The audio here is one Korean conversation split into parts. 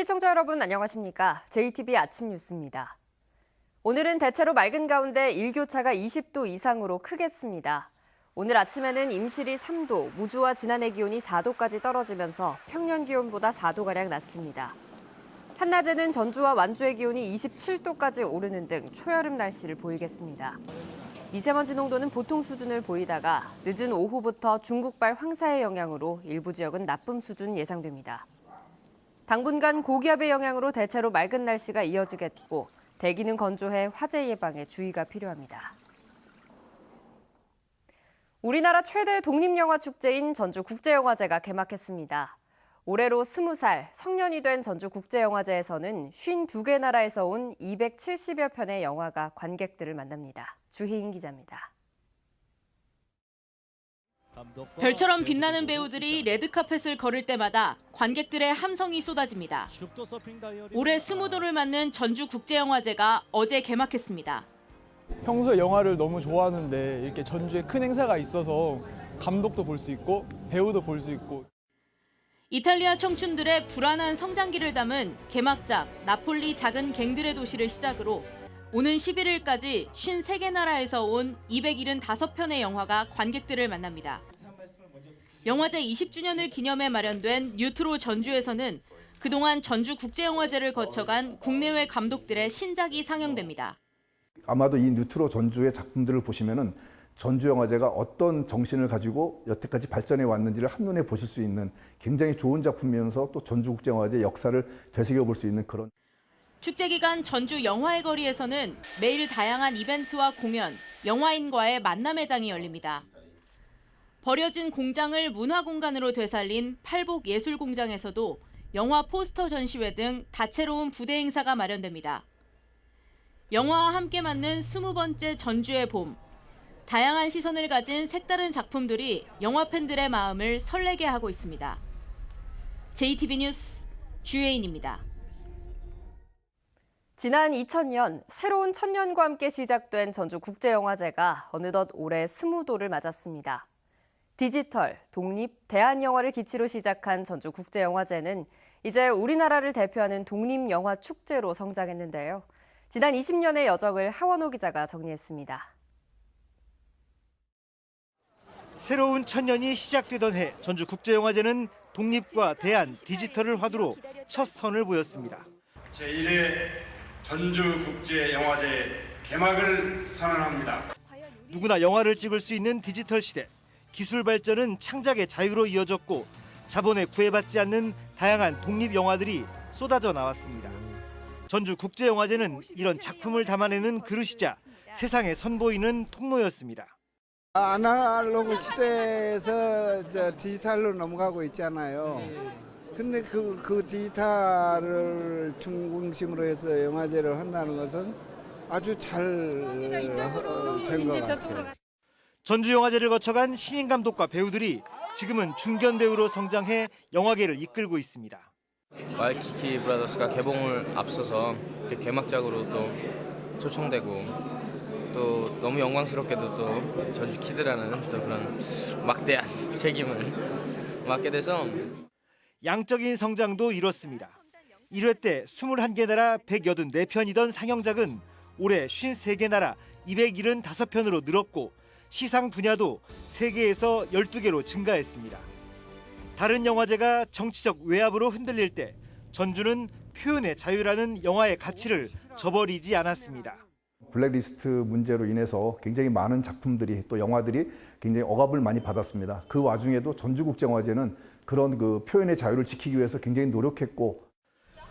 시청자 여러분 안녕하십니까? JTB 아침 뉴스입니다. 오늘은 대체로 맑은 가운데 일교차가 20도 이상으로 크겠습니다. 오늘 아침에는 임실이 3도, 무주와 진안의 기온이 4도까지 떨어지면서 평년 기온보다 4도가량 낮습니다. 한낮에는 전주와 완주의 기온이 27도까지 오르는 등 초여름 날씨를 보이겠습니다. 미세먼지 농도는 보통 수준을 보이다가 늦은 오후부터 중국발 황사의 영향으로 일부 지역은 나쁨 수준 예상됩니다. 당분간 고기압의 영향으로 대체로 맑은 날씨가 이어지겠고 대기는 건조해 화재 예방에 주의가 필요합니다. 우리나라 최대 독립영화 축제인 전주국제영화제가 개막했습니다. 올해로 20살 성년이 된 전주국제영화제에서는 52개 나라에서 온 270여 편의 영화가 관객들을 만납니다. 주희인 기자입니다. 별처럼 빛나는 배우들이 레드카펫을 걸을 때마다 관객들의 함성이 쏟아집니다. 올해 20도를 맞는 전주국제영화제가 어제 개막했습니다. 평소에 영화를 너무 좋아하는데 이렇게 전주에 큰 행사가 있어서 감독도 볼 수 있고 배우도 볼 수 있고. 이탈리아 청춘들의 불안한 성장기를 담은 개막작 나폴리 작은 갱들의 도시를 시작으로 오는 11일까지 53개 나라에서 온 275편의 영화가 관객들을 만납니다. 영화제 20주년을 기념해 마련된 뉴트로 전주에서는 그동안 전주국제영화제를 거쳐간 국내외 감독들의 신작이 상영됩니다. 아마도 이 뉴트로 전주의 작품들을 보시면은 전주영화제가 어떤 정신을 가지고 여태까지 발전해 왔는지를 한눈에 보실 수 있는 굉장히 좋은 작품이면서 또 전주국제영화제 역사를 되새겨볼 수 있는 그런. 축제 기간 전주 영화의 거리에서는 매일 다양한 이벤트와 공연, 영화인과의 만남의 장이 열립니다. 버려진 공장을 문화공간으로 되살린 팔복예술공장에서도 영화 포스터 전시회 등 다채로운 부대 행사가 마련됩니다. 영화와 함께 맞는 20번째 전주의 봄. 다양한 시선을 가진 색다른 작품들이 영화 팬들의 마음을 설레게 하고 있습니다. JTB 뉴스 주혜인입니다. 지난 2000년 새로운 천년과 함께 시작된 전주국제영화제가 어느덧 올해 20도를 맞았습니다. 디지털, 독립, 대한영화를 기치로 시작한 전주국제영화제는 이제 우리나라를 대표하는 독립영화 축제로 성장했는데요. 지난 20년의 여정을 하원호 기자가 정리했습니다. 새로운 천년이 시작되던 해 전주국제영화제는 독립과 대한, 디지털을 화두로 첫 선을 보였습니다. 제1회 전주국제영화제 개막을 선언합니다. 누구나 영화를 찍을 수 있는 디지털 시대. 기술 발전은 창작의 자유로 이어졌고 자본에 구애받지 않는 다양한 독립 영화들이 쏟아져 나왔습니다. 전주국제영화제는 이런 작품을 담아내는 그릇이자 세상에 선보이는 통로였습니다. 아날로그 시대에서 디지털로 넘어가고 있잖아요. 근데 그 디지털을 중심으로 해서 영화제를 한다는 것은 아주 잘 된 것 같아요. 전주영화제를 거쳐간 신인 감독과 배우들이 지금은 중견 배우로 성장해 영화계를 이끌고 있습니다. 와이키키 브라더스가 개봉을 앞서서 개막작으로 또 초청되고 또 너무 영광스럽게도 또 전주 키드라는 또 그런 막대한 책임을 맡게 돼서 양적인 성장도 이뤘습니다. 1회 때 21개 나라 184편이던 상영작은 올해 53개 나라 275편으로 늘었고 시상 분야도 3개에서 12개로 증가했습니다. 다른 영화제가 정치적 외압으로 흔들릴 때 전주는 표현의 자유라는 영화의 가치를 저버리지 않았습니다. 블랙리스트 문제로 인해서 굉장히 많은 작품들이 또 영화들이 굉장히 억압을 많이 받았습니다. 그 와중에도 전주국제영화제는 그런 그 표현의 자유를 지키기 위해서 굉장히 노력했고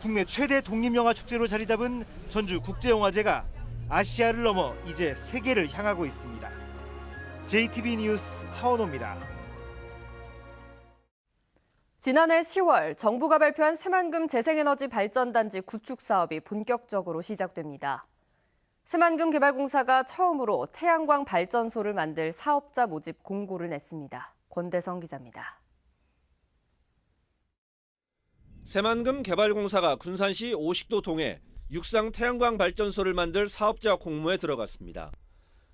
국내 최대 독립영화 축제로 자리 잡은 전주국제영화제가 아시아를 넘어 이제 세계를 향하고 있습니다. JTB 뉴스 하원호입니다. 지난해 10월 정부가 발표한 새만금 재생에너지 발전단지 구축 사업이 본격적으로 시작됩니다. 새만금 개발공사가 처음으로 태양광 발전소를 만들 사업자 모집 공고를 냈습니다. 권대성 기자입니다. 새만금 개발공사가 군산시 오식도 동에 육상 태양광 발전소를 만들 사업자 공모에 들어갔습니다.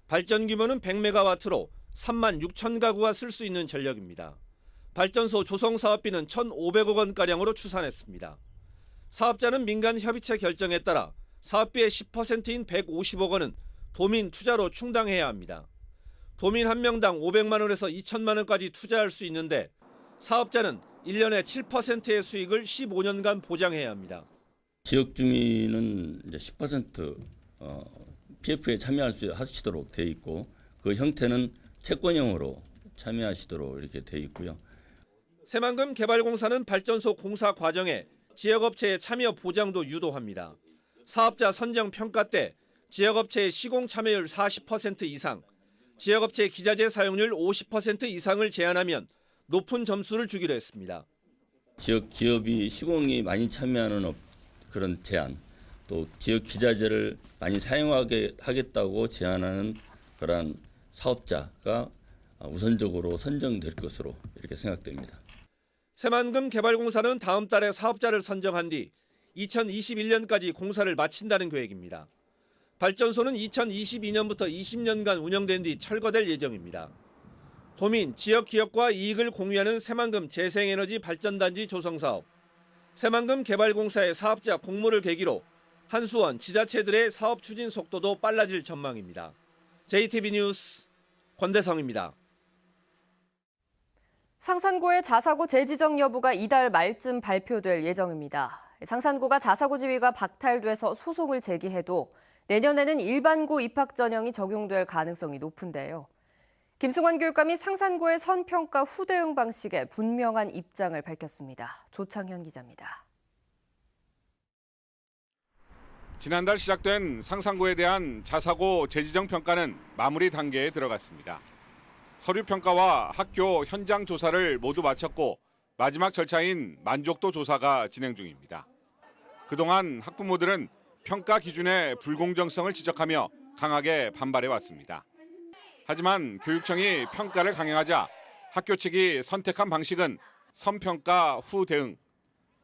발전 규모는 100메가와트로 3만 6천 가구가 쓸 수 있는 전력입니다. 발전소 조성 사업비는 1,500억 원가량으로 추산했습니다. 사업자는 민간 협의체 결정에 따라 사업비의 10%인 150억 원은 도민 투자로 충당해야 합니다. 도민 한 명당 500만 원에서 2천만 원까지 투자할 수 있는데 사업자는 1년에 7%의 수익을 15년간 보장해야 합니다. 지역 주민은 이제 10% PF에 참여하시도록 돼 있고 그 형태는 채권형으로 참여하시도록 이렇게 돼 있고요. 새만금 개발공사는 발전소 공사 과정에 지역업체의 참여 보장도 유도합니다. 사업자 선정 평가 때 지역업체의 시공 참여율 40% 이상, 지역업체 기자재 사용률 50% 이상을 제한하면 높은 점수를 주기로 했습니다. 지역 기업이 시공이 많이 참여하는 그런 제한, 또 지역 기자재를 많이 사용하게 하겠다고 제안하는 그런 사업자가 우선적으로 선정될 것으로 이렇게 생각됩니다. 새만금 개발공사는 다음 달에 사업자를 선정한 뒤 2021년까지 공사를 마친다는 계획입니다. 발전소는 2022년부터 20년간 운영된 뒤 철거될 예정입니다. 도민, 지역 기업과 이익을 공유하는 새만금 재생에너지 발전단지 조성 사업. 새만금 개발공사의 사업자 공모를 계기로 한수원, 지자체들의 사업 추진 속도도 빨라질 전망입니다. JTB 뉴스 권대성입니다. 상산고의 자사고 재지정 여부가 이달 말쯤 발표될 예정입니다. 상산고가 자사고 지위가 박탈돼서 소송을 제기해도 내년에는 일반고 입학 전형이 적용될 가능성이 높은데요. 김승환 교육감이 상산고의 선평가 후대응 방식에 분명한 입장을 밝혔습니다. 조창현 기자입니다. 지난달 시작된 상산고에 대한 자사고 재지정 평가는 마무리 단계에 들어갔습니다. 서류 평가와 학교 현장 조사를 모두 마쳤고 마지막 절차인 만족도 조사가 진행 중입니다. 그동안 학부모들은 평가 기준의 불공정성을 지적하며 강하게 반발해 왔습니다. 하지만 교육청이 평가를 강행하자 학교 측이 선택한 방식은 선평가 후 대응.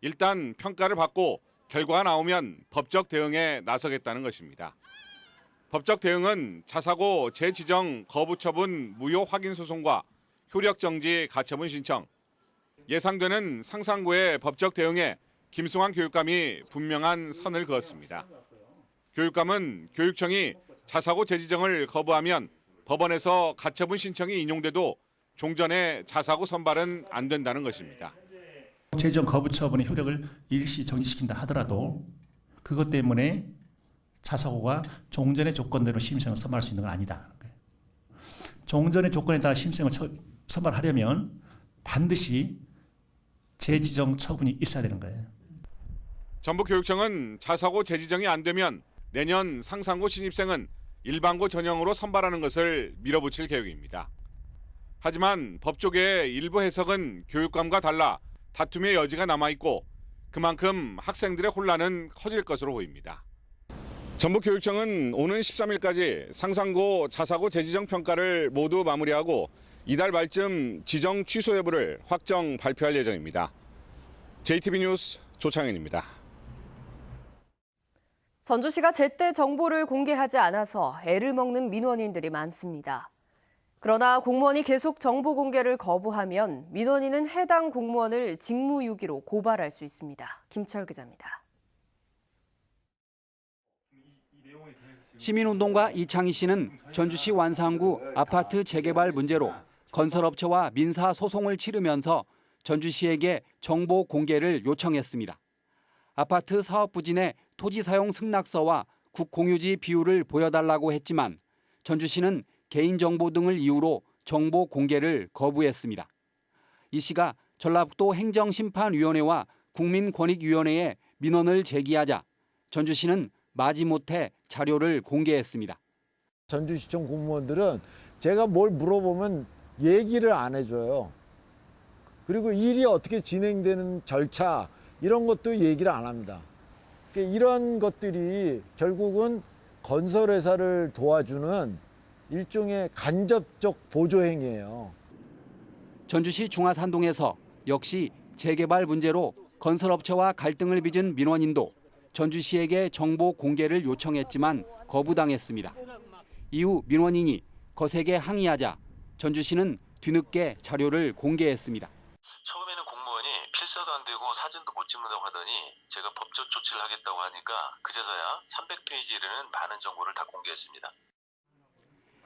일단 평가를 받고 결과가 나오면 법적 대응에 나서겠다는 것입니다. 법적 대응은 자사고 재지정 거부 처분 무효 확인 소송과 효력 정지 가처분 신청. 예상되는 상산고의 법적 대응에 김승환 교육감이 분명한 선을 그었습니다. 교육감은 교육청이 자사고 재지정을 거부하면 법원에서 가처분 신청이 인용돼도 종전에 자사고 선발은 안 된다는 것입니다. 재지정 거부 처분의 효력을 일시 정지시킨다 하더라도 그것 때문에 자사고가 종전의 조건대로 심생을 선발할 수 있는 건 아니다. 종전의 조건에 따라 심생을 선발하려면 반드시 재지정 처분이 있어야 되는 거예요. 전북교육청은 자사고 재지정이 안 되면 내년 상산고 신입생은 일반고 전형으로 선발하는 것을 밀어붙일 계획입니다. 하지만 법조계의 일부 해석은 교육감과 달라 다툼의 여지가 남아있고 그만큼 학생들의 혼란은 커질 것으로 보입니다. 전북교육청은 오는 13일까지 상산고 자사고 재지정 평가를 모두 마무리하고 이달 말쯤 지정 취소 여부를 확정 발표할 예정입니다. JTB 뉴스 조창현입니다. 전주시가 제때 정보를 공개하지 않아서 애를 먹는 민원인들이 많습니다. 그러나 공무원이 계속 정보 공개를 거부하면 민원인은 해당 공무원을 직무유기로 고발할 수 있습니다. 김철 기자입니다. 시민운동가 이창희 씨는 전주시 완산구 아파트 재개발 문제로 건설업체와 민사소송을 치르면서 전주시에게 정보 공개를 요청했습니다. 아파트 사업 부진의 토지 사용 승낙서와 국공유지 비율을 보여달라고 했지만 전주시는 개인정보 등을 이유로 정보 공개를 거부했습니다. 이 씨가 전라북도 행정심판위원회와 국민권익위원회에 민원을 제기하자 전주시는 마지못해 자료를 공개했습니다. 전주시청 공무원들은 제가 뭘 물어보면 얘기를 안 해줘요. 그리고 일이 어떻게 진행되는 절차 이런 것도 얘기를 안 합니다. 이런 것들이 결국은 건설회사를 도와주는 일종의 간접적 보조행위예요. 전주시 중화산동에서 역시 재개발 문제로 건설업체와 갈등을 빚은 민원인도 전주시에게 정보 공개를 요청했지만 거부당했습니다. 이후 민원인이 거세게 항의하자 전주시는 뒤늦게 자료를 공개했습니다. 처음에는 공무원이 출사도 안 되고 사진도 못 찍는다고 하더니 제가 법적 조치를 하겠다고 하니까 그제서야 300페이지에 이르는 많은 정보를 다 공개했습니다.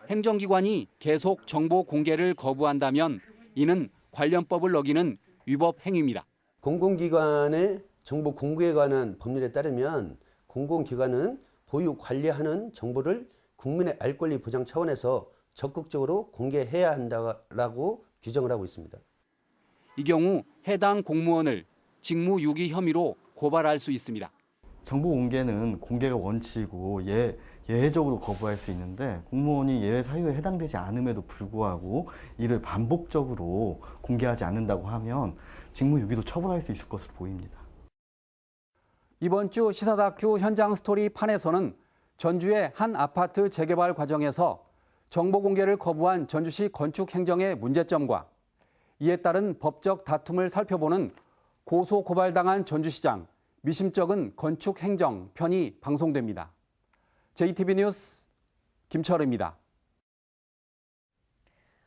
행정기관이 계속 정보 공개를 거부한다면 이는 관련법을 어기는 위법 행위입니다. 공공기관의 정보 공개에 관한 법률에 따르면 공공기관은 보유 관리하는 정보를 국민의 알 권리 보장 차원에서 적극적으로 공개해야 한다고 규정을 하고 있습니다. 이 경우 해당 공무원을 직무유기 혐의로 고발할 수 있습니다. 정보 공개는 공개가 원칙이고 예외적으로 거부할 수 있는데 공무원이 예외 사유에 해당되지 않음에도 불구하고 이를 반복적으로 공개하지 않는다고 하면 직무유기도 처벌할 수 있을 것으로 보입니다. 이번 주 시사다큐 현장 스토리 판에서는 전주의 한 아파트 재개발 과정에서 정보 공개를 거부한 전주시 건축행정의 문제점과 이에 따른 법적 다툼을 살펴보는 고소 고발당한 전주시장, 미심쩍은 건축행정 편이 방송됩니다. JTB 뉴스 김철우입니다.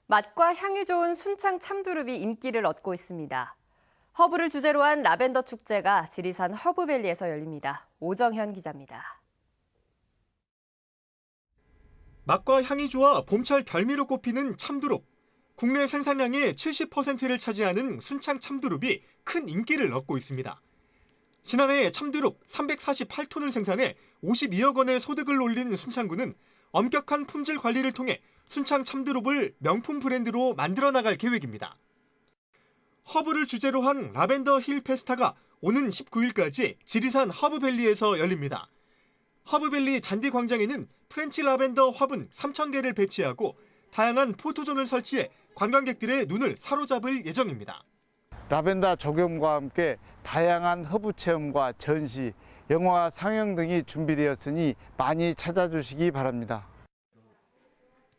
맛과 향이 좋은 순창 참두릅이 인기를 얻고 있습니다. 허브를 주제로 한 라벤더 축제가 지리산 허브밸리에서 열립니다. 오정현 기자입니다. 맛과 향이 좋아 봄철 별미로 꼽히는 참두릅. 국내 생산량의 70%를 차지하는 순창 참두릅이 큰 인기를 얻고 있습니다. 지난해 참두릅 348톤을 생산해 52억 원의 소득을 올린 순창구는 엄격한 품질 관리를 통해 순창 참두릅을 명품 브랜드로 만들어 나갈 계획입니다. 허브를 주제로 한 라벤더 힐 페스타가 오는 19일까지 지리산 허브밸리에서 열립니다. 허브밸리 잔디 광장에는 프렌치 라벤더 화분 3,000개를 배치하고 다양한 포토존을 설치해 관광객들의 눈을 사로잡을 예정입니다. 라벤더 조경과 함께 다양한 허브 체험과 전시, 영화 상영 등이 준비되었으니 많이 찾아주시기 바랍니다.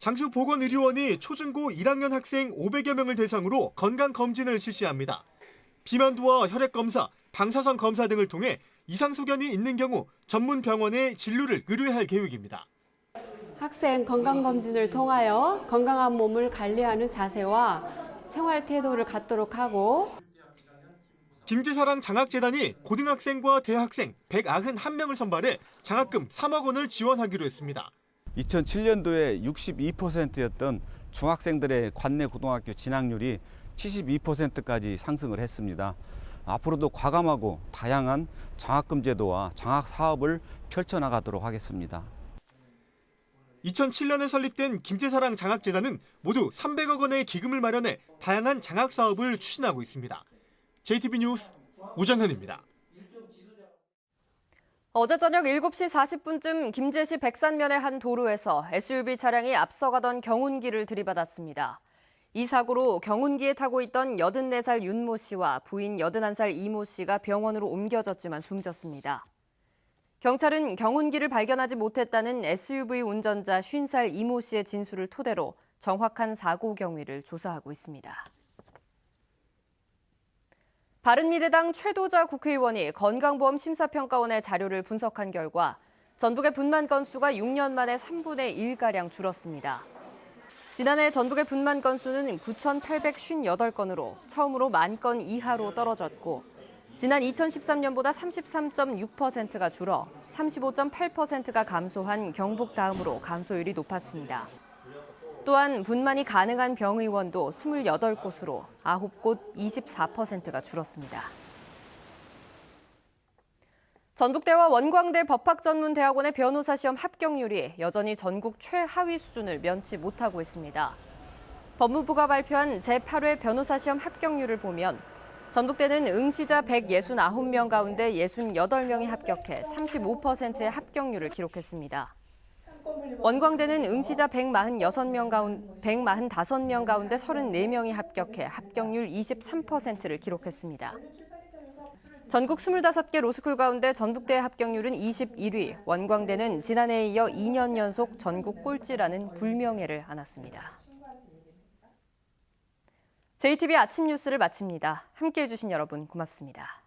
장수보건의료원이 초중고 1학년 학생 500여 명을 대상으로 건강검진을 실시합니다. 비만도와 혈액검사, 방사선 검사 등을 통해 이상소견이 있는 경우 전문 병원에 진료를 의뢰할 계획입니다. 학생 건강검진을 통하여 건강한 몸을 관리하는 자세와 생활 태도를 갖도록 하고 김제사랑 장학재단이 고등학생과 대학생 191명을 선발해 장학금 3억 원을 지원하기로 했습니다. 2007년도에 62%였던 중학생들의 관내 고등학교 진학률이 72%까지 상승을 했습니다. 앞으로도 과감하고 다양한 장학금 제도와 장학 사업을 펼쳐나가도록 하겠습니다. 2007년에 설립된 김제사랑 장학재단은 모두 300억 원의 기금을 마련해 다양한 장학 사업을 추진하고 있습니다. JTB 뉴스 오정현입니다. 어제 저녁 7시 40분쯤 김제시 백산면의 한 도로에서 SUV 차량이 앞서가던 경운기를 들이받았습니다. 이 사고로 경운기에 타고 있던 84살 윤모 씨와 부인 81살 이모 씨가 병원으로 옮겨졌지만 숨졌습니다. 경찰은 경운기를 발견하지 못했다는 SUV 운전자 50살 이모 씨의 진술을 토대로 정확한 사고 경위를 조사하고 있습니다. 바른미래당 최도자 국회의원이 건강보험심사평가원의 자료를 분석한 결과 전북의 분만 건수가 6년 만에 3분의 1가량 줄었습니다. 지난해 전북의 분만 건수는 9,858건으로 처음으로 10,000건 이하로 떨어졌고 지난 2013년보다 33.6%가 줄어 35.8%가 감소한 경북 다음으로 감소율이 높았습니다. 또한 분만이 가능한 병의원도 28곳으로 9곳 24%가 줄었습니다. 전북대와 원광대 법학전문대학원의 변호사 시험 합격률이 여전히 전국 최하위 수준을 면치 못하고 있습니다. 법무부가 발표한 제8회 변호사 시험 합격률을 보면 전북대는 응시자 169명 가운데 68명이 합격해 35%의 합격률을 기록했습니다. 원광대는 응시자 145명 가운데 34명이 합격해 합격률 23%를 기록했습니다. 전국 25개 로스쿨 가운데 전북대의 합격률은 21위, 원광대는 지난해에 이어 2년 연속 전국 꼴찌라는 불명예를 안았습니다. JTB 아침 뉴스를 마칩니다. 함께해 주신 여러분 고맙습니다.